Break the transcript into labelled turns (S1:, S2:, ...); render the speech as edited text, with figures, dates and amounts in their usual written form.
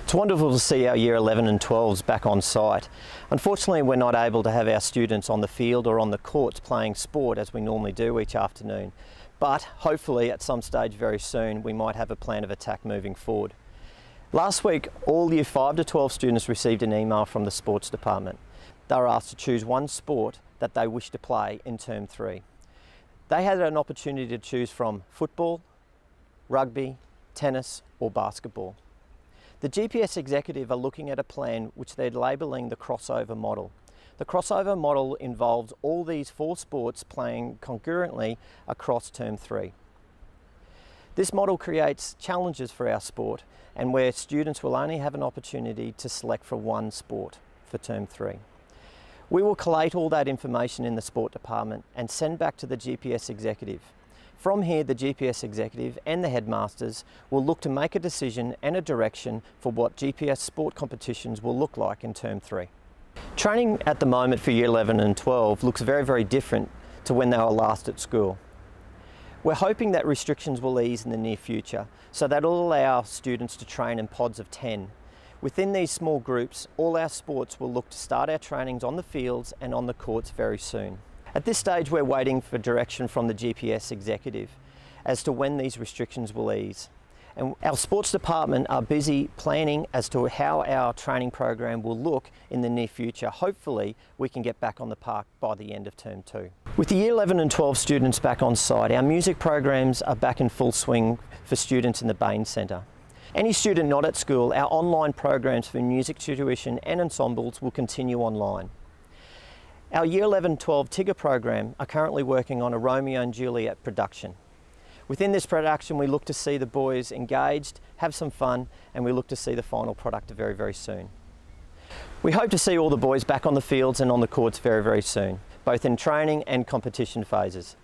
S1: It's wonderful to see our Year 11 and 12s back on site. Unfortunately, we're not able to have our students on the field or on the courts playing sport as we normally do each afternoon. But hopefully at some stage very soon we might have a plan of attack moving forward. Last week, all Year 5 to 12 students received an email from the sports department. They were asked to choose one sport that they wish to play in Term 3. They had an opportunity to choose from football, rugby, tennis or basketball. The GPS executive are looking at a plan which they're labelling the crossover model. The crossover model involves all these 4 sports playing concurrently across Term 3. This model creates challenges for our sport and where students will only have an opportunity to select for one sport for Term 3. We will collate all that information in the sport department and send back to the GPS executive. From here, the GPS executive and the headmasters will look to make a decision and a direction for what GPS sport competitions will look like in Term 3. Training at the moment for Year 11 and 12 looks very, very different to when they were last at school. We're hoping that restrictions will ease in the near future so that will allow students to train in pods of 10. Within these small groups, all our sports will look to start our trainings on the fields and on the courts very soon. At this stage, we're waiting for direction from the GPS executive as to when these restrictions will ease. And our sports department are busy planning as to how our training program will look in the near future. Hopefully, we can get back on the park by the end of Term 2. With the Year 11 and 12 students back on site, our music programs are back in full swing for students in the Bain Centre. Any student not at school, our online programs for music tuition and ensembles will continue online. Our Year 11-12 Tigger program are currently working on a Romeo and Juliet production. Within this production, we look to see the boys engaged, have some fun, and we look to see the final product very, very soon. We hope to see all the boys back on the fields and on the courts very, very soon, both in training and competition phases.